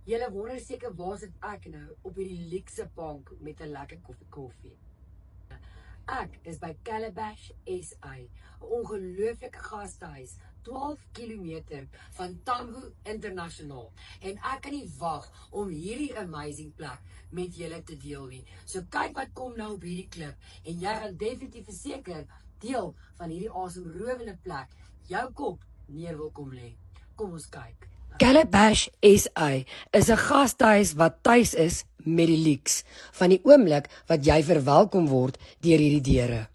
Julle wonder seker waar sit ek nou op hierdie luxe bank met 'n lekker koffie. Ek is by Calabash SA, 'n ongelooflike gastehuis, 12 km van Tambo Internasionaal. En ek kan nie wag om hierdie amazing plek met julle te deel nie. So kyk wat kom nou op hierdie klip en jy gaan definitief verseker deel van hierdie asemrowende plek jou kop neer wil kom lê. Kom ons kyk. Calabash SA is 'n gastehuis wat tuis is met die luks van die oomblik wat jy verwelkom word deur hierdie deure.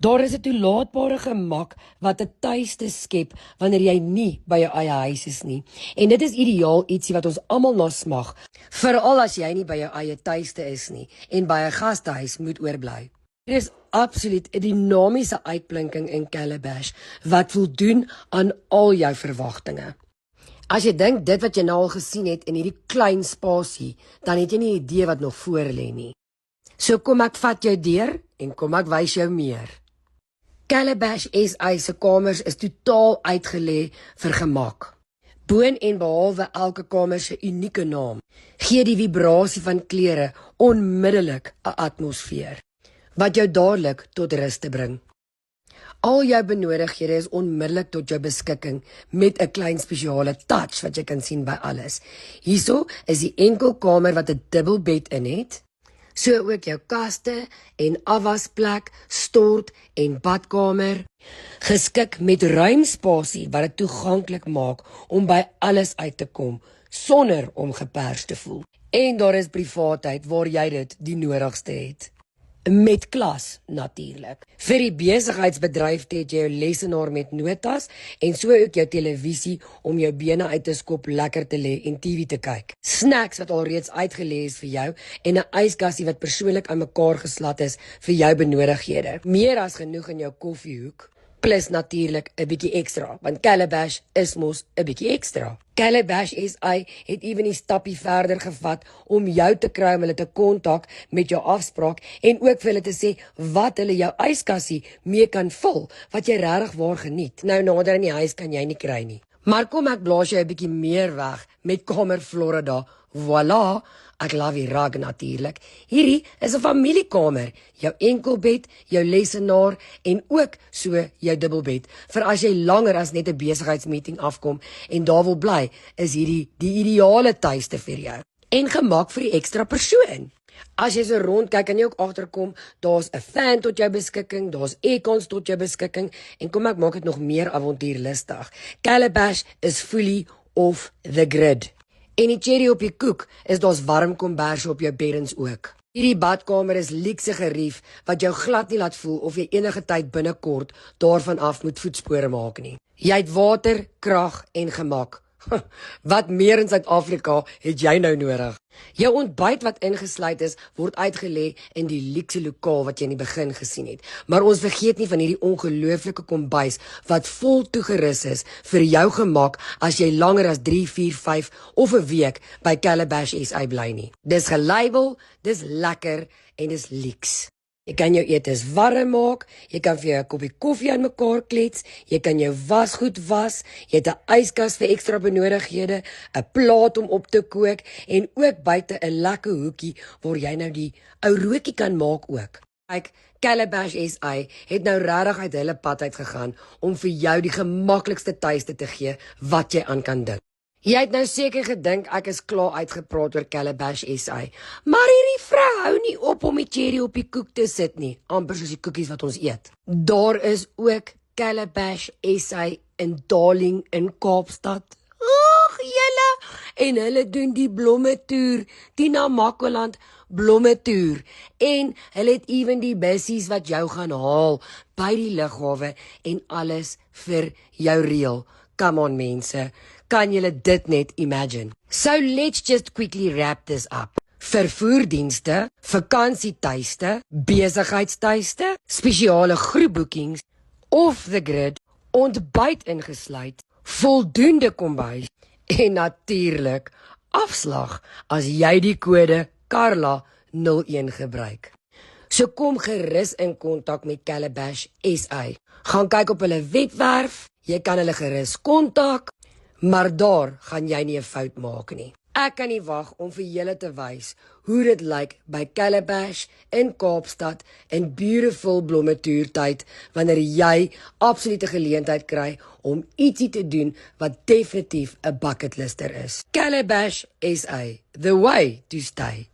Daar is 'n toelaatbare gemak wat 'n tuiste skep wanneer jy nie by jou eie huis is nie. En dit is ideaal ietsie wat ons almal na smag, veral as jy nie by jou eie tuiste is nie en by 'n gastehuis moet oorbly. Dit is absoluut 'n dinamiese uitblinking in Calabash wat voldoen aan al jou verwagtinge. As jy dink dit wat jy nou al gesien het in hierdie klein spasie, dan het jy nie 'n idee wat nog voor lê nie. So kom ek vat jou deur en kom ek wys jou meer. Calabash SA se kamers is totaal uitgelê vir gemak. Boon en behalwe elke kamer se unieke naam, gee die vibrasie van kleure onmiddellik 'n atmosfeer wat jou dadelik tot rus te bring. Al jou benodighede is onmiddellik tot jou beskikking met 'n klein spesiale touch wat jy kan sien by alles. Hierso is die enkelkamer wat 'n dubbelbed in het, so ook jou kaste en afwasplek, stort en badkamer, geskik met ruim spasie wat dit toeganklik maak om by alles uit te kom sonder om gepers te voel. En daar is privaatheid waar jy dit die nodigste het. Met klas natuurlik. Vir die besigheidsbedryf het jy jou lesenaar met notas en so ook jou televisie om jou bene uit te skop, lekker te lê en TV te kyk. Snacks wat alreeds uitgelê is vir jou en 'n yskassie wat persoonlik aan mekaar geslat is vir jou benodighede. Meer as genoeg in jou koffiehoek. Plus natuurlik 'n bietjie ekstra, want Calabash is mos 'n bietjie ekstra. Calabash SA het ewen 'n stappie verder gevat om jou te kry om hulle te kontak met jou afspraak en ook vir hulle te sê wat hulle jou yskassie mee kan vul, wat jy regtig waar geniet. Nou nader in die huis kan jy nie kry nie. Maar kom ek blaas jou 'n bietjie meer weg met kamer Florida. Voilà, ek love die rug natuurlik. Hierdie is 'n familiekamer, jou enkelbed, jou lesenaar en ook so jou dubbelbed. Vir as jy langer as net 'n besigheidsmeeting afkom en daar wil bly, is hierdie die ideale tuiste vir jou. En gemak vir die ekstra persoon. As jy so rondkyk, kan jy ook agterkom, daar's 'n fan tot jou beskikking, daar's aircons tot jou beskikking en kom ek maak dit nog meer avontuurlustig. Calabash is fully off the grid. En die cherry op die koek is daar's warm komberse op jou beddens ook. Hierdie badkamer is luukse gerief wat jou glad nie laat voel of jy enige tyd binnekort daarvan af moet voetspore maak nie. Jy het water, krag en gemak. Wat meer in Suid-Afrika het jy nou nodig? Jou ontbyt wat ingesluit is, word uitgelê in die luukse lokaal wat jy in die begin gesien het. Maar ons vergeet nie van hierdie ongelooflike kombuis wat vol toegerus is vir jou gemak as jy langer as 3, 4, 5 of 'n week by Calabash SA bly nie. Dis gelabel, dis lekker en dis luks. Jy kan jou etes warm maak, jy kan vir jou 'n koppie koffie aan mekaar klets, jy kan jou wasgoed was, jy het 'n yskas vir ekstra benodighede, 'n plaat om op te kook en ook buite 'n lekker hoekie waar jy nou die ou rookie kan maak ook. Kyk, Calabash SA het nou regtig uit hulle pad uit gegaan om vir jou die gemaklikste tuiste te gee wat jy aan kan dink. Jy het nou seker gedink ek is klaar uitgepraat oor Calabash SA, maar hierdie vrou hou nie op om die cherry op die koek te sit nie, amper soos die koekies wat ons eet. Daar is ook Calabash SA in Darling in Kaapstad. Ag julle, en hulle doen die blomme-toer, die Namakoland blomme-toer, en hulle het ewen die bussies wat jou gaan haal by die lughawe en alles vir jou reël. Come on mense, kan julle dit net imagine? So let's just quickly wrap this up. Vervoerdienste, vakansietuiste, besigheidstuiste, spesiale groepboekings, off the grid, ontbyt ingesluit, voldoende kombuis en natuurlik afslag as jy die kode Carla01 gebruik. So kom gerus in kontak met Calabash SA. Gaan kyk op hulle webwerf, jy kan hulle gerus kontak, maar daar gaan jy nie 'n fout maak nie. Ek kan nie wag om vir julle te wys hoe dit lyk by Calabash in Kaapstad in beautiful blommetoertyd wanneer jy absolute geleentheid kry om ietsie te doen wat definitief 'n bucketlister is. Calabash SA, the way to stay.